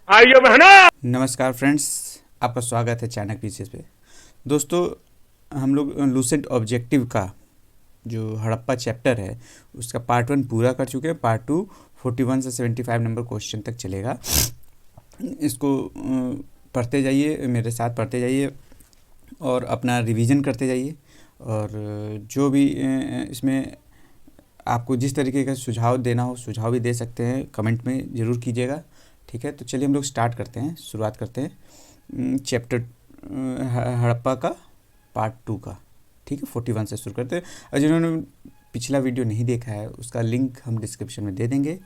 आइए बहना। नमस्कार फ्रेंड्स, आपका स्वागत है चाणक्य पीसीएस पे। दोस्तों, हम लोग लूसेंट ऑब्जेक्टिव का जो हड़प्पा चैप्टर है उसका पार्ट 1 पूरा कर चुके हैं। पार्ट 2 41 से 75 नंबर क्वेश्चन तक चलेगा। इसको पढ़ते जाइए, मेरे साथ पढ़ते जाइए और अपना रिवीजन करते जाइए। और जो भी इसमें आपको जिस तरीके का सुझाव देना हो सुझाव भी दे सकते हैं, कमेंट में ज़रूर कीजिएगा। ठीक है, तो चलिए हम लोग स्टार्ट करते हैं, शुरुआत करते हैं चैप्टर हड़प्पा का पार्ट 2 का। ठीक है, 41 से शुरू करते हैं। और जिन्होंने पिछला वीडियो नहीं देखा है उसका लिंक हम डिस्क्रिप्शन में दे देंगे,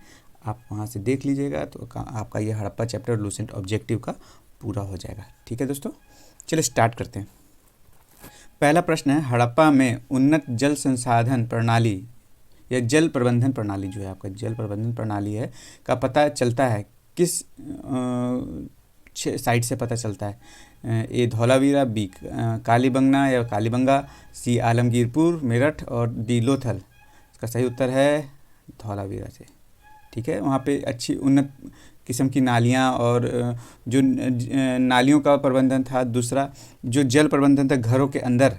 आप वहाँ से देख लीजिएगा तो आपका ये हड़प्पा चैप्टर लूसेंट ऑब्जेक्टिव का पूरा हो जाएगा। ठीक है दोस्तों, चलिए स्टार्ट करते हैं। पहला प्रश्न है, हड़प्पा में उन्नत जल संसाधन प्रणाली या जल प्रबंधन प्रणाली जो है आपका जल प्रबंधन प्रणाली है का पता चलता है किस साइट से पता चलता है? ए धौलावीरा, बी कालीबंगना या कालीबंगा, सी आलमगीरपुर मेरठ और डी लोथल। इसका सही उत्तर है धौलावीरा से। ठीक है, वहाँ पे अच्छी उन्नत किस्म की नालियाँ और जो नालियों का प्रबंधन था। दूसरा जो जल प्रबंधन था घरों के अंदर,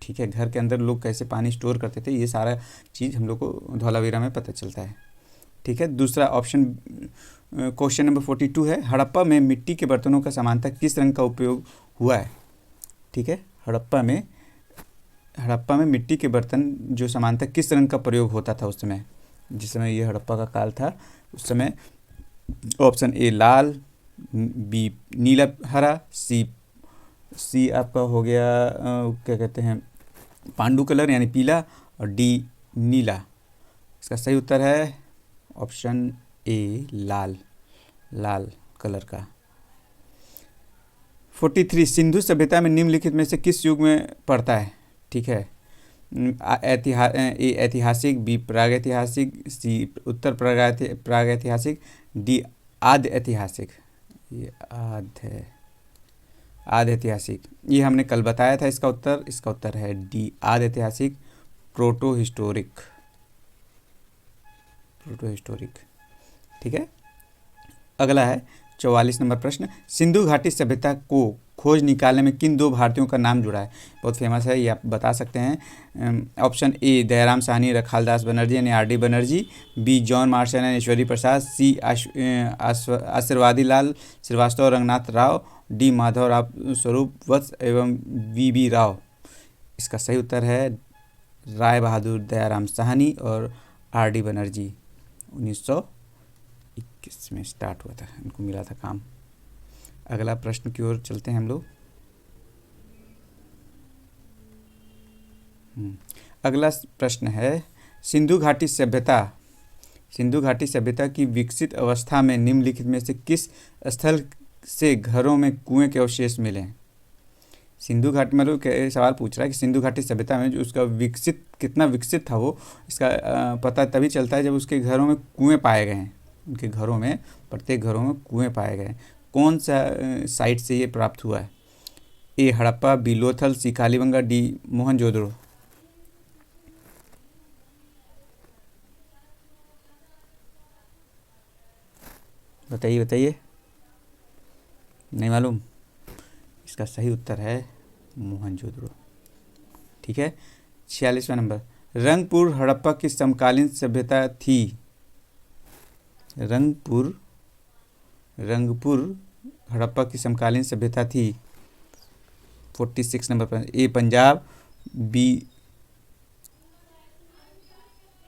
ठीक है, घर के अंदर लोग कैसे पानी स्टोर करते थे, ये सारा चीज़ हम लोग को धौलावीरा में पता चलता है। ठीक है, दूसरा ऑप्शन क्वेश्चन नंबर 42 है, हड़प्पा में मिट्टी के बर्तनों का सामान्यतः किस रंग का उपयोग हुआ है? ठीक है, हड़प्पा में मिट्टी के बर्तन जो सामान्यतः किस रंग का प्रयोग होता था उस समय, जिस समय ये हड़प्पा का काल था उस समय? ऑप्शन ए लाल, बी नीला हरा, सी आपका हो गया क्या कहते हैं पांडु कलर यानी पीला, और डी नीला। इसका सही उत्तर है option A Lal, Lal colour का। 43, सिंधु सभ्यता में निम्नलिखित में से किस युग में पड़ता है? ठीक है, ए ऐतिहासिक, बी प्रागैतिहासिक, सी उत्तर प्रागैतिहासिक, डी आद्य ऐतिहासिक। ये आद्य ऐतिहासिक, ये हमने कल बताया था। इसका उत्तर है डी आद्य ऐतिहासिक, प्रोटो हिस्टोरिक। ठीक है, अगला है 44 नंबर प्रश्न, सिंधु घाटी सभ्यता को खोज निकालने में किन 2 भारतीयों का नाम जुड़ा है? बहुत फेमस है, ये आप बता सकते हैं। ऑप्शन ए दयाराम साहनी, रखालदास बनर्जी यानी R D Banerjee, B John Marshall and Aishwari Prasad, C Ashirvadi Lal Srivastava और रंगनाथ राव, डी माधव राव स्वरूप वत्स एवं वी बी राव। इसका सही उत्तर है राय बहादुर दयाराम साहनी और आर डी बनर्जी। 1921 में स्टार्ट हुआ था, इनको मिला था काम। अगला प्रश्न की ओर चलते हैं हम लोग। अगला प्रश्न है, सिंधु घाटी सभ्यता की विकसित अवस्था में निम्नलिखित में से किस स्थल से घरों में कुएं के अवशेष मिले? सिंधु घाटी मतलब सवाल पूछ रहा है कि सिंधु घाटी सभ्यता में जो उसका कितना विकसित था वो, इसका पता तभी चलता है जब उसके घरों में कुएं पाए गए हैं। उनके घरों में, प्रत्येक घरों में कुएं पाए गए। कौन सा साइट से ये प्राप्त हुआ है? ए हड़प्पा, बी लोथल, सी कालीबंगा, डी मोहनजोदड़ो। बताइए बताइए, नहीं मालूम? इसका सही उत्तर है मोहनजोदड़ो। ठीक है, 46वां नंबर, रंगपुर हड़प्पा की समकालीन सभ्यता थी। रंगपुर हड़प्पा की समकालीन सभ्यता थी। 46 नंबर पर, ए पंजाब, बी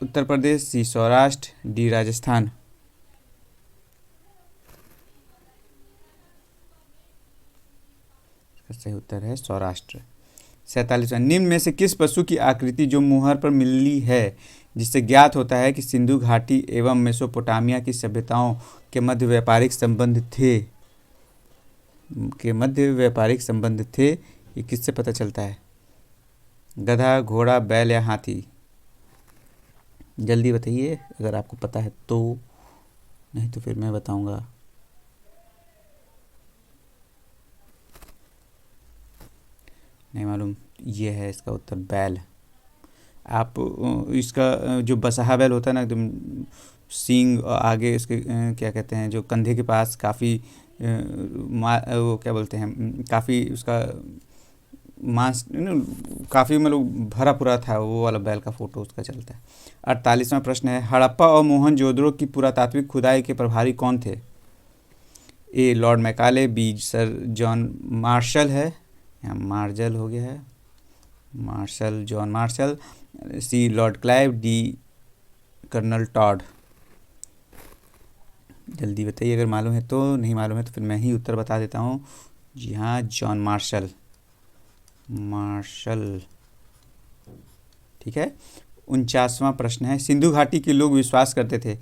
उत्तर प्रदेश, सी सौराष्ट्र, डी राजस्थान। सही उत्तर है सौराष्ट्र। 47वां, निम्न में से किस पशु की आकृति जो मुहर पर मिली है जिससे ज्ञात होता है कि सिंधु घाटी एवं मेसोपोटामिया की सभ्यताओं के मध्य व्यापारिक संबंध थे? ये किससे पता चलता है? गधा, घोड़ा, बैल या हाथी? जल्दी बताइए अगर आपको पता है तो, नहीं तो फिर मैं बताऊंगा। नहीं मालूम? ये है इसका उत्तर बैल। आप इसका जो बसहा बैल होता है ना, एकदम सींग और आगे उसके क्या कहते हैं, जो कंधे के पास काफ़ी वो क्या बोलते हैं, काफ़ी उसका मांस काफ़ी मतलब भरा पूरा था, वो वाला बैल का फोटो उसका चलता है। 48वां प्रश्न है, हड़प्पा और मोहनजोदड़ो की पुरातात्विक खुदाई के प्रभारी कौन थे? A Lord Macaulay, B sir John Marshall है, यहाँ मार्जल हो गया है, Marshall, John Marshall, C Lord Clive, D Colonel Tod. जल्दी बताइए अगर मालूम है तो, नहीं मालूम है तो फिर मैं ही उत्तर बता देता हूँ। जी हाँ, जॉन मार्शल, मार्शल। ठीक है। 49वां प्रश्न है, सिंधु घाटी के लोग विश्वास करते थे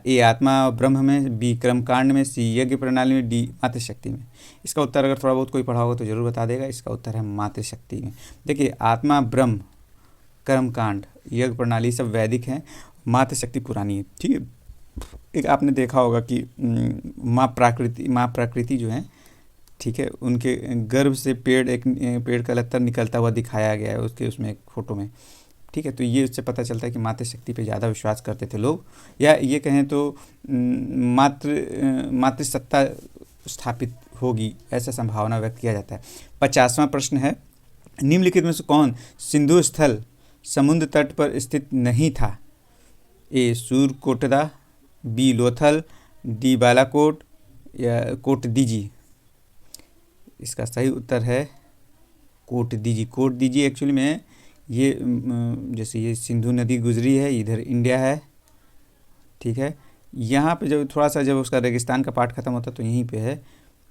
ए आत्मा ब्रह्म में, बी कर्मकांड में, सी यज्ञ प्रणाली में, डी मातृशक्ति में। इसका उत्तर अगर थोड़ा बहुत कोई पढ़ा होगा तो जरूर बता देगा। इसका उत्तर है मातृशक्ति में। देखिए, आत्मा ब्रह्म, कर्मकांड, यज्ञ प्रणाली सब वैदिक हैं, मातृशक्ति पुरानी है। ठीक है। एक आपने देखा होगा कि माँ प्रकृति जो है, ठीक है, उनके गर्भ से एक पेड़ का लत्तर निकलता हुआ दिखाया गया है उसके उसमें एक फोटो में। ठीक है। तो ये उससे पता चलता है कि मातृशक्ति पे ज़्यादा विश्वास करते थे लोग, या ये कहें तो मातृसत्ता स्थापित होगी, ऐसा संभावना व्यक्त किया जाता है। 50वां प्रश्न है, निम्नलिखित में से कौन सिंधु स्थल समुद्र तट पर स्थित नहीं था? ए सूरकोटदा, बी लोथल, डी बालाकोट, या कोटदीजी। इसका सही उत्तर है कोटदीजी। कोटदीजी एक्चुअली में ये जैसे ये सिंधु नदी गुजरी है, इधर इंडिया है, ठीक है, यहाँ पे जब थोड़ा सा जब उसका रेगिस्तान का पार्ट ख़त्म होता है तो यहीं पे है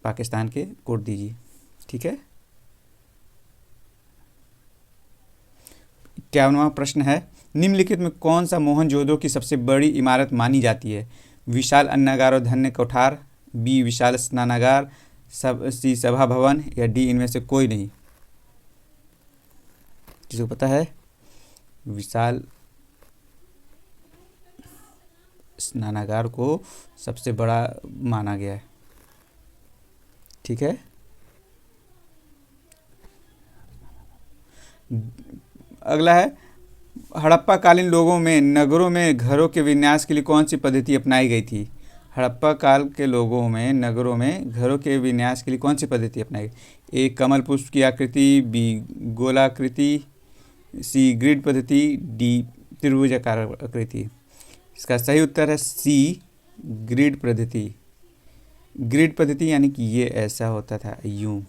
पाकिस्तान के कोटदीजी। ठीक है। 51वां प्रश्न है, निम्नलिखित में कौन सा मोहनजोदड़ो की सबसे बड़ी इमारत मानी जाती है? विशाल अन्नागार और धन्य कोठार, बी विशाल स्नानागार, सी सभा भवन, या डी इनमें से कोई नहीं। किसको पता है? विशाल स्नानागार को सबसे बड़ा माना गया है। ठीक है। अगला है, हड़प्पा कालीन लोगों में नगरों में घरों के विन्यास के लिए कौन सी पद्धति अपनाई गई थी? हड़प्पा काल के लोगों में नगरों में घरों के विन्यास के लिए कौन सी पद्धति अपनाई गई? ए कमल पुष्प की आकृति, बी गोलाकृति, सी ग्रिड पद्धति, डी त्रिभुजाकार आकृति। इसका सही उत्तर है सी ग्रिड पद्धति। ग्रिड पद्धति यानी कि ये ऐसा होता था, यूं।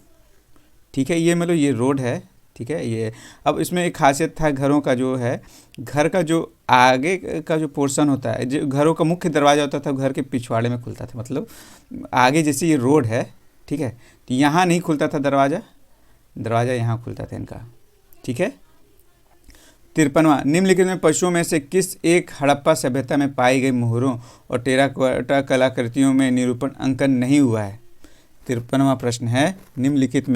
ठीक है। ये मतलब ये रोड है, ठीक है, ये। अब इसमें एक खासियत था घरों का, जो है घर का जो आगे का जो पोर्शन होता है, जो घरों का मुख्य दरवाज़ा होता था, घर के पिछवाड़े में खुलता था। मतलब आगे जैसे ये रोड है, ठीक है, तो यहाँ नहीं खुलता था दरवाज़ा यहाँ खुलता था इनका। ठीक है। 53वां, निम्नलिखित में पशुओं में से किस एक हड़प्पा सभ्यता में पाई गई मोहरों और टेराकोटा कलाकृतियों में निरूपण अंकन नहीं हुआ है? 53वां प्रश्न है, निम्नलिखित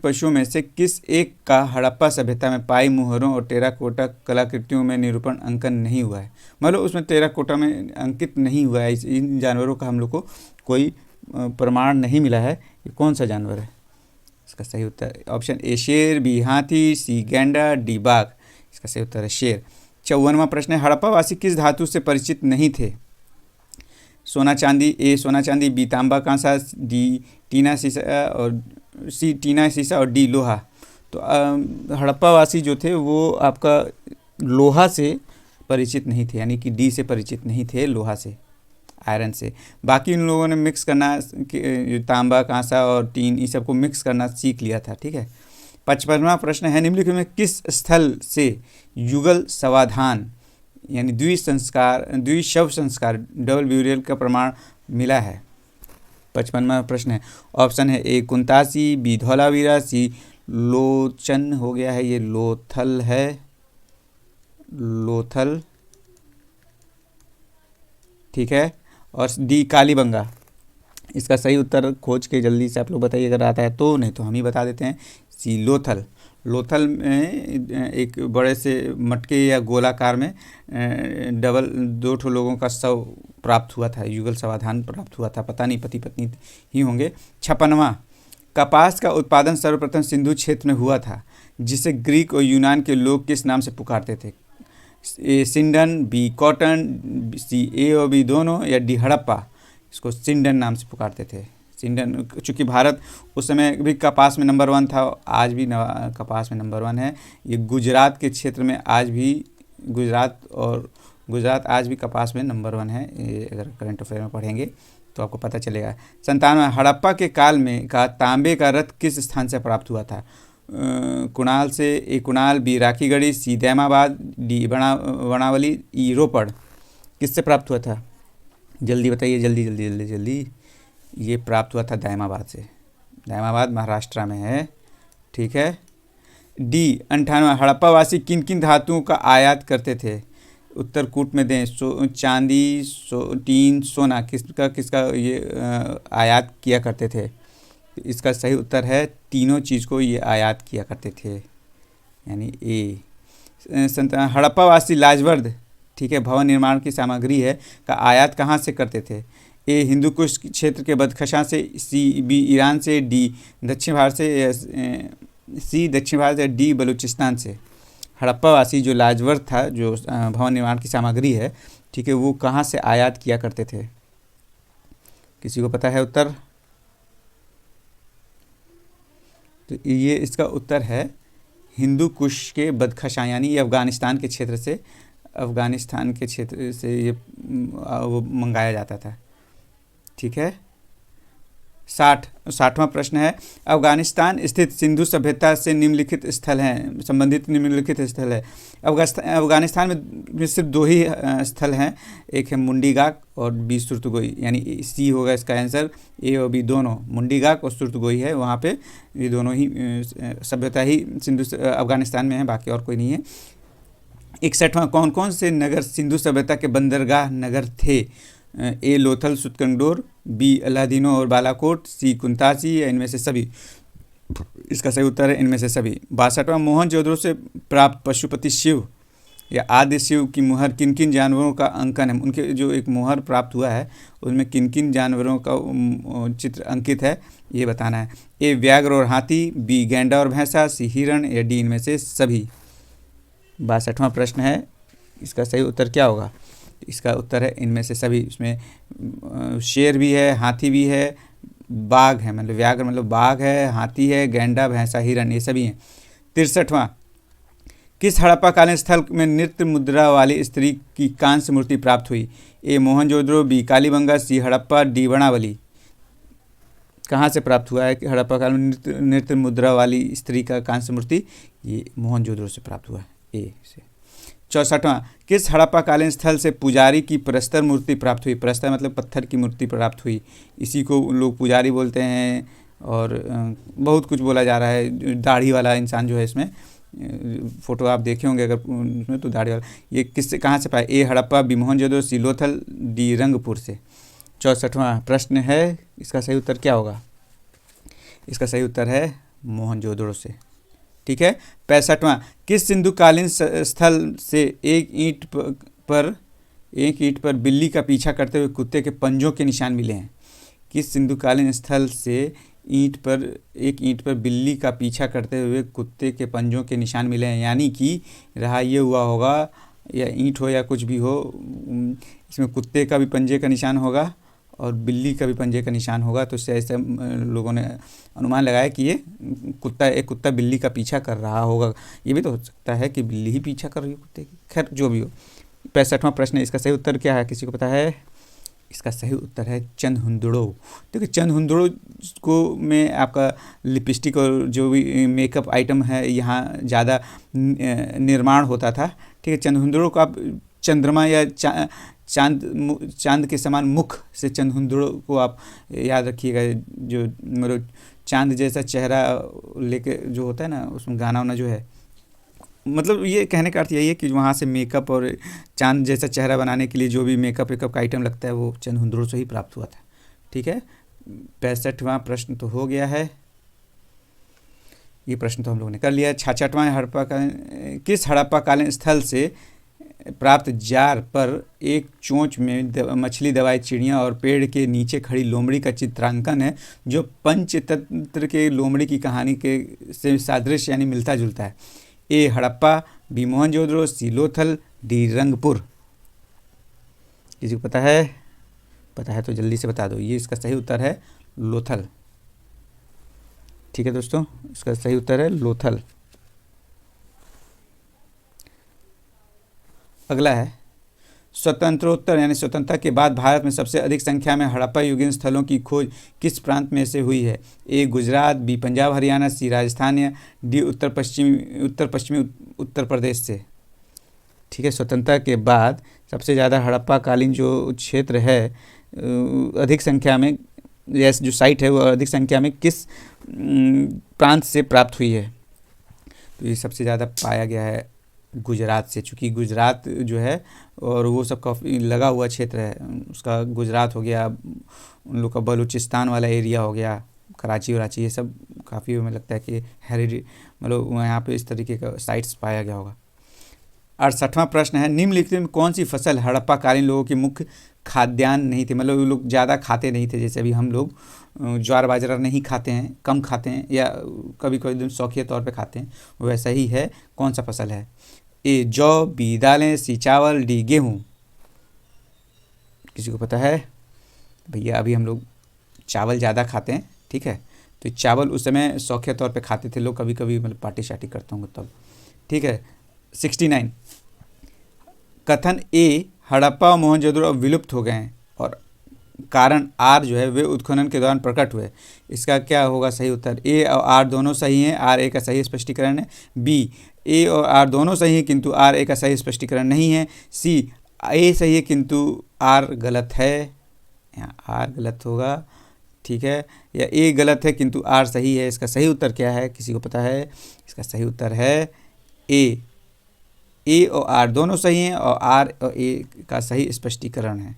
पशुओं में से किस एक का हड़प्पा सभ्यता में पाई मोहरों और टेराकोटा कलाकृतियों में निरूपण अंकन नहीं हुआ है? मतलब उसमें टेराकोटा में अंकित नहीं हुआ है। इन जानवरों का हम लोग को कोई प्रमाण नहीं मिला है। ये कौन सा जानवर है? इसका सही उत्तर ऑप्शन ए शेर, बी हाथी, सी गैंडा, डी बाघ। इसका सही उत्तर है शेर। 54वां प्रश्न है, हड़प्पावासी किस धातु से परिचित नहीं थे? सोना चांदी, ए सोना चांदी, बी तांबा कांसा, डी टीना सीसा, और सी टीना सीसा, और डी लोहा। तो हड़प्पावासी जो थे वो आपका लोहा से परिचित नहीं थे, यानी कि डी से परिचित नहीं थे, लोहा से, आयरन से। बाकी इन लोगों ने मिक्स करना, तांबा कांसा और टीन, इस सबको मिक्स करना सीख लिया था। ठीक है। 55वां प्रश्न है, निम्नलिखित में किस स्थल से युगल समाधान यानी द्विशव संस्कार डबल ब्यूरियल का प्रमाण मिला है? 55वां प्रश्न है, ऑप्शन है ए कुंतासी, बी धौलावीरा, सी लोचन हो गया है, ये लोथल है, लोथल। ठीक है। और डी कालीबंगा। इसका सही उत्तर खोज के जल्दी से आप लोग बताइए अगर आता है तो, नहीं तो हम ही बता देते हैं, सी लोथल। लोथल में एक बड़े से मटके या गोलाकार में डबल 2 लोगों का शव प्राप्त हुआ था, युगल समाधान प्राप्त हुआ था। पता नहीं पति पत्नी ही होंगे। 56वां, कपास का उत्पादन सर्वप्रथम सिंधु क्षेत्र में हुआ था, जिसे ग्रीक और यूनान के लोग किस नाम से पुकारते थे? ए सिंडन, बी कॉटन, सी ए और बी दोनों, या डी हड़प्पा। इसको सिंडन नाम से पुकारते थे। सिंडन, चूँकि भारत उस समय भी कपास में नंबर 1 था, आज भी कपास में नंबर 1 है। ये गुजरात के क्षेत्र में आज भी गुजरात आज भी कपास में नंबर 1 है। ये अगर करंट अफेयर में पढ़ेंगे तो आपको पता चलेगा। 97 हड़प्पा के काल में का तांबे का रथ किस स्थान से प्राप्त हुआ था? कुणाल से, ए कुणाल, बी राखीगढ़ी, सी दैमाबाद, डी बनावली, ई रोपड़। किससे प्राप्त हुआ था? जल्दी बताइए, जल्दी जल्दी जल्दी जल्दी। ये प्राप्त हुआ था दैमाबाद से। दैमाबाद महाराष्ट्र में है, ठीक है। डी 98 हड़प्पावासी किन किन धातुओं का आयात करते थे? उत्तर कूट में दें, चांदी, टीन, सोना, किसका ये आयात किया करते थे? इसका सही उत्तर है तीनों चीज़ को ये आयात किया करते थे, यानी ए। हड़प्पावासी लाजवर्द, ठीक है, भवन निर्माण की सामग्री है, का आयात कहाँ से करते थे? ए हिंदू कुश क्षेत्र के बदखशां से, सी बी ईरान से, डी दक्षिण भारत से, सी दक्षिण भारत से, डी बलूचिस्तान से। हड़प्पावासी जो लाजवर्द था, जो भवन निर्माण की सामग्री है, ठीक है, वो कहाँ से आयात किया करते थे? किसी को पता है उत्तर? तो ये इसका उत्तर है हिंदू कुश के बदखशां, यानी ये अफ़गानिस्तान के क्षेत्र से ये वो मंगाया जाता था, ठीक है। 60वां प्रश्न है, अफ़गानिस्तान स्थित सिंधु सभ्यता से निम्नलिखित स्थल हैं, संबंधित निम्नलिखित स्थल है। अफ़गानिस्तान में सिर्फ 2 ही स्थल हैं, एक है मुंडीगाक और बी सुर्तगोई, यानी सी होगा इसका आंसर। ए और बी दोनों, मुंडीगाक और सुर्तगोई है, वहाँ पे ये दोनों ही सभ्यता ही सिंधु अफ़गानिस्तान में है, बाकी और कोई नहीं है। 61वां, कौन कौन से नगर सिंधु सभ्यता के बंदरगाह नगर थे? ए लोथल सुतकंडोर, बी अलादीनो और बालाकोट, सी कुंतासी, या इनमें से सभी। इसका सही उत्तर है इनमें से सभी। 62वां, मोहनजोदड़ो से प्राप्त पशुपति शिव या आदि शिव की मुहर किन किन जानवरों का अंकन है? उनके जो एक मुहर प्राप्त हुआ है उसमें किन किन जानवरों का चित्र अंकित है, ये बताना है। ए व्याघ्र और हाथी, बी गैंडा और भैंसा, सी हिरण, या डी इनमें से सभी। 62वां प्रश्न है, इसका सही उत्तर क्या होगा? इसका उत्तर है इनमें से सभी। इसमें शेर भी है, हाथी भी है, बाघ है, मतलब व्याघ्र मतलब बाघ है, हाथी है, गैंडा, भैंसा, हिरण, ये सभी हैं। 63वां, किस हड़प्पाकालीन स्थल में नृत्य मुद्रा वाली स्त्री की कांस्य मूर्ति प्राप्त हुई? ए मोहनजोदड़ो, बी कालीबंगा, सी हड़प्पा, डी बनावली। कहाँ से प्राप्त हुआ है कि हड़प्पाकाल में नृत्य मुद्रा वाली स्त्री का कांस्य मूर्ति? ये मोहनजोदड़ो से प्राप्त हुआ है, ए से। 64वां, किस हड़प्पाकालीन स्थल से पुजारी की प्रस्तर मूर्ति प्राप्त हुई? प्रस्तर मतलब पत्थर की मूर्ति प्राप्त हुई, इसी को लोग पुजारी बोलते हैं, और बहुत कुछ बोला जा रहा है। दाढ़ी वाला इंसान जो है, इसमें फ़ोटो आप देखे होंगे अगर उसमें, तो दाढ़ी वाला, ये किससे कहाँ से पाए? ए हड़प्पा, बी मोहनजोदड़ो, सी लोथल, डी रंगपुर से। 64वां प्रश्न है, इसका सही उत्तर क्या होगा? इसका सही उत्तर है मोहनजोदड़ो से, ठीक है। 65वां, किस सिंधुकालीन स्थल से एक ईंट पर बिल्ली का पीछा करते हुए कुत्ते के पंजों के निशान मिले हैं? किस सिंधुकालीन स्थल से एक ईंट पर बिल्ली का पीछा करते हुए कुत्ते के पंजों के निशान मिले हैं? यानी कि रहा ये हुआ होगा, या ईंट हो या कुछ भी हो, इसमें कुत्ते का भी पंजे का निशान होगा और बिल्ली का भी पंजे का निशान होगा, तो इससे ऐसे लोगों ने अनुमान लगाया कि ये एक कुत्ता बिल्ली का पीछा कर रहा होगा। ये भी तो हो सकता है कि बिल्ली ही पीछा कर रही हो कुत्ते की, खैर जो भी हो। 65वां प्रश्न है, इसका सही उत्तर क्या है? किसी को पता है? इसका सही उत्तर है चंदहुंदड़ो। देखिए चंदहुंदड़ो को में आपका लिपस्टिक और जो भी मेकअप आइटम है यहाँ ज़्यादा निर्माण होता था, ठीक है। चंदहुंदड़ो को आप चंद्रमा या चांद के समान मुख से चंदहुंदड़ो को आप याद रखिएगा, जो मतलब चांद जैसा चेहरा लेके जो होता है ना, उसमें गाना वाना जो है, मतलब ये कहने का अर्थ यही है कि वहाँ से मेकअप और चांद जैसा चेहरा बनाने के लिए जो भी मेकअप का आइटम लगता है वो चंदहुंदड़ो से ही प्राप्त हुआ था, ठीक है। 65वां प्रश्न तो हो गया है, ये प्रश्न तो हम लोगों ने कर लिया। 66वां, किस हड़प्पाकालीन स्थल से प्राप्त जार पर एक चोंच में मछली, दवाई, चिड़िया और पेड़ के नीचे खड़ी लोमड़ी का चित्रांकन है, जो पंचतंत्र के लोमड़ी की कहानी के से सादृश्य यानी मिलता जुलता है? ए हड़प्पा, बी मोहनजोदड़ो, सी लोथल, डी रंगपुर। किसी को पता है? पता है तो जल्दी से बता दो। ये इसका सही उत्तर है लोथल। ठीक है दोस्तों, इसका सही उत्तर है लोथल। अगला है स्वतंत्रोत्तर यानी स्वतंत्रता के बाद भारत में सबसे अधिक संख्या में हड़प्पा युगीन स्थलों की खोज किस प्रांत में से हुई है? ए गुजरात, बी पंजाब हरियाणा, सी राजस्थान या डी उत्तर पश्चिमी उत्तर प्रदेश से। ठीक है, स्वतंत्रता के बाद सबसे ज़्यादा हड़प्पा कालीन जो क्षेत्र है अधिक संख्या में, यस जो साइट है वो अधिक संख्या में किस प्रांत से प्राप्त हुई है? तो ये सबसे ज़्यादा पाया गया है गुजरात से, चूँकि गुजरात जो है और वो सब काफ़ी लगा हुआ क्षेत्र है उसका, गुजरात हो गया, उन लोग का बलूचिस्तान वाला एरिया हो गया, कराची वराची, ये सब काफ़ी हमें लगता है कि हेरिटेज मतलब यहाँ पे इस तरीके का साइट्स पाया गया होगा। 68वां प्रश्न है निम्नलिखित में कौन सी फसल हड़प्पा कालीन लोगों की मुख्य खाद्यान्न नहीं थे? मतलब वो लोग ज़्यादा खाते नहीं थे, जैसे अभी हम लोग ज्वार बाजरा नहीं खाते हैं, कम खाते हैं या कभी कभी दिन शौकिया तौर पे खाते हैं, वैसा ही है। कौन सा फसल है? ए जौ, बी दालें, सी चावल, डी गेहूँ। किसी को पता है? भैया अभी हम लोग चावल ज़्यादा खाते हैं, ठीक है, तो चावल उस समय शौकिया तौर पे खाते थे लोग, कभी कभी मतलब पार्टी शार्टी करते होंगे तब। ठीक है, 69 कथन ए हड़प्पा और मोहनजोदड़ो अब विलुप्त हो गए हैं और कारण आर जो है वे उत्खनन के दौरान प्रकट हुए। इसका क्या होगा सही उत्तर? ए और आर दोनों सही हैं, आर ए का सही स्पष्टीकरण है। बी ए और आर दोनों सही हैं किंतु आर ए का सही स्पष्टीकरण नहीं है। सी ए सही है किंतु आर गलत है, यहाँ आर गलत होगा, ठीक है, या ए गलत है किंतु आर सही है। इसका सही उत्तर क्या है? किसी को पता है? इसका सही उत्तर है ए और आर दोनों सही हैं और आर और ए का सही स्पष्टीकरण है।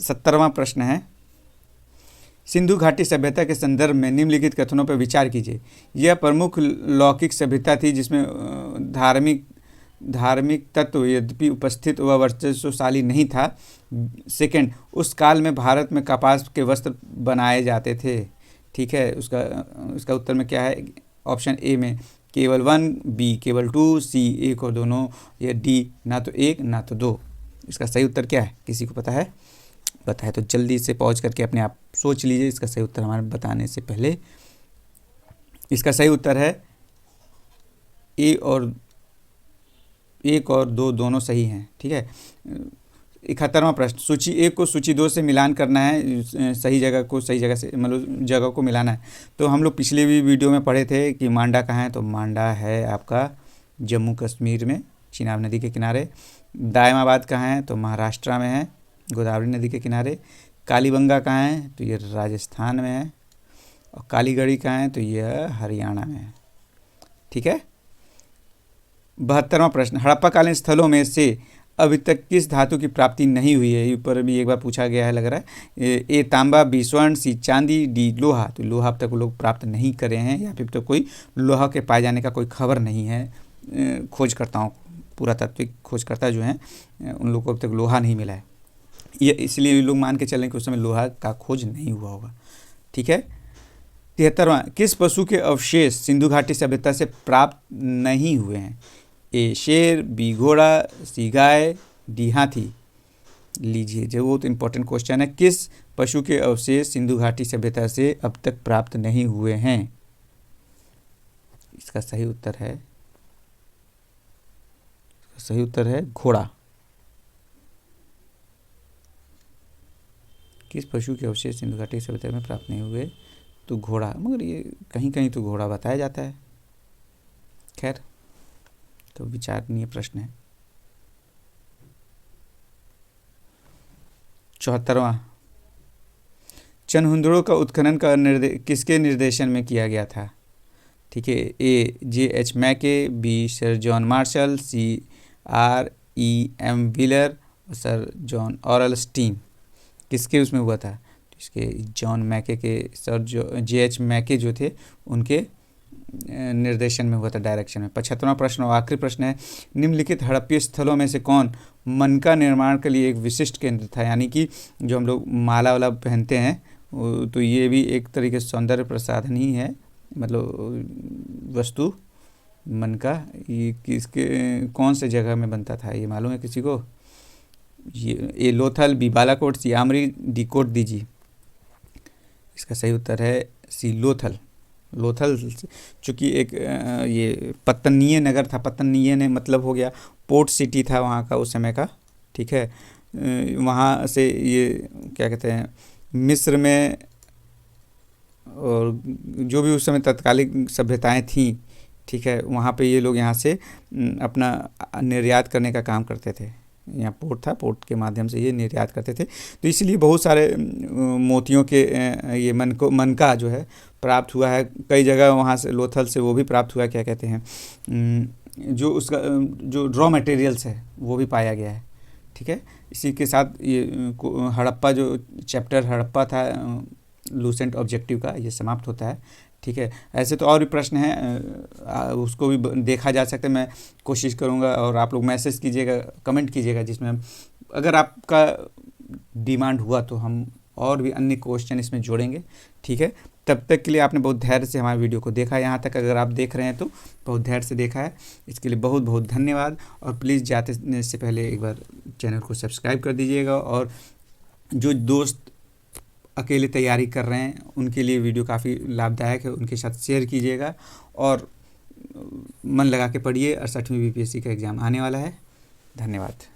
70वां प्रश्न है सिंधु घाटी सभ्यता के संदर्भ में निम्नलिखित कथनों पर विचार कीजिए। यह प्रमुख लौकिक सभ्यता थी जिसमें धार्मिक तत्व यद्यपि उपस्थित व वर्चस्वशाली नहीं था। सेकंड, उस काल में भारत में कपास के वस्त्र बनाए जाते थे। ठीक है, उसका उत्तर में क्या है? ऑप्शन ए में केवल 1, बी केवल 2, सी एक और दोनों, या डी ना तो एक ना तो दो। इसका सही उत्तर क्या है? किसी को पता है? पता है तो जल्दी से पॉज करके अपने आप सोच लीजिए इसका सही उत्तर हमारे बताने से पहले। इसका सही उत्तर है एक और दो दोनों सही हैं। ठीक है, 71वां प्रश्न सूची 1 को सूची 2 से मिलान करना है, सही जगह को सही जगह से मतलब जगह को मिलाना है। तो हम लोग पिछले भी वीडियो में पढ़े थे कि मांडा कहाँ है, तो मांडा है आपका जम्मू कश्मीर में चिनाब नदी के किनारे। दायमाबाद कहाँ है? तो महाराष्ट्र में है गोदावरी नदी के किनारे। कालीबंगा कहाँ है? तो ये राजस्थान में है। और कालीगढ़ी कहाँ है? तो यह हरियाणा में है। ठीक है, 72वां प्रश्न हड़प्पा कालीन स्थलों में से अभी तक किस धातु की प्राप्ति नहीं हुई है? ऊपर भी एक बार पूछा गया है लग रहा है। ए तांबा, बी स्वर्ण, सी चांदी, डी लोहा। तो लोहा अब तक लोग प्राप्त नहीं करे हैं या फिर तो कोई लोहा के पाए जाने का कोई खबर नहीं है। खोजकर्ताओं पुरातात्विक खोजकर्ता जो हैं उन लोगों को अब तक लोहा नहीं मिला है, ये इसलिए लोग मान के चलें कि उस समय लोहा का खोज नहीं हुआ होगा। ठीक है, 73वां किस पशु के अवशेष सिंधु घाटी सभ्यता से प्राप्त नहीं हुए हैं? ए शेर, बी घोड़ा, सी गाय, डी हाथी। लीजिए जो वो तो इम्पोर्टेंट क्वेश्चन है, किस पशु के अवशेष सिंधु घाटी सभ्यता से अब तक प्राप्त नहीं हुए हैं? इसका सही उत्तर है घोड़ा। किस पशु के अवशेष सिंधु घाटी सभ्यता में प्राप्त नहीं हुए? तो घोड़ा, मगर ये कहीं कहीं तो घोड़ा बताया जाता है। खैर, तो विचारणीय प्रश्न है। 74वां चनहुंदड़ों का उत्खनन का किसके निर्देशन में किया गया था? ठीक है, ए J.H. मैके, बी सर जॉन मार्शल, सी R.E.M. व्हीलर और सर जॉन ऑरलस्टीन। किसके उसमें हुआ था? इसके जॉन मैके के सर J.H. मैके जो थे उनके निर्देशन में हुआ था, डायरेक्शन में। 75वां प्रश्न और आखिरी प्रश्न है निम्नलिखित हड़प्पीय स्थलों में से कौन मन का निर्माण के लिए एक विशिष्ट केंद्र था? यानी कि जो हम लोग माला वाला पहनते हैं तो ये भी एक तरीके से सौंदर्य प्रसाधन ही है, मतलब वस्तु मन का, ये किसके कौन से जगह में बनता था, ये मालूम है किसी को? ये लोथल, बी बालाकोट, सी आमरी, डी कोट दीजिए। इसका सही उत्तर है सी लोथल। लोथल चूँकि एक ये पत्तनीय नगर था, पत्तनीय ने मतलब हो गया पोर्ट सिटी था वहाँ का उस समय का, ठीक है। वहाँ से ये क्या कहते हैं, मिस्र में और जो भी उस समय तत्कालिक सभ्यताएं थीं, ठीक है, वहाँ पे ये लोग यहाँ से अपना निर्यात करने का काम करते थे। यहाँ पोर्ट था, पोर्ट के माध्यम से ये निर्यात करते थे, तो इसलिए बहुत सारे मोतियों के ये मनका जो है प्राप्त हुआ है कई जगह वहाँ से, लोथल से वो भी प्राप्त हुआ है, क्या कहते हैं, जो उसका जो रॉ मटेरियल्स है वो भी पाया गया है, ठीक है। इसी के साथ ये हड़प्पा जो चैप्टर हड़प्पा था लूसेंट ऑब्जेक्टिव का, ये समाप्त होता है, ठीक है। ऐसे तो और भी प्रश्न हैं, उसको भी देखा जा सकता है। मैं कोशिश करूँगा और आप लोग मैसेज कीजिएगा, कमेंट कीजिएगा, जिसमें हम अगर आपका डिमांड हुआ तो हम और भी अन्य क्वेश्चन इसमें जोड़ेंगे, ठीक है। तब तक के लिए आपने बहुत धैर्य से हमारे वीडियो को देखा, यहाँ तक अगर आप देख रहे हैं तो बहुत धैर्य से देखा है, इसके लिए बहुत बहुत धन्यवाद। और प्लीज़ जाते से पहले एक बार चैनल को सब्सक्राइब कर दीजिएगा, और जो दोस्त अकेले तैयारी कर रहे हैं उनके लिए वीडियो काफ़ी लाभदायक है, उनके साथ शेयर कीजिएगा और मन लगा के पढ़िए। 68वीं बीपीएससी का एग्ज़ाम आने वाला है। धन्यवाद।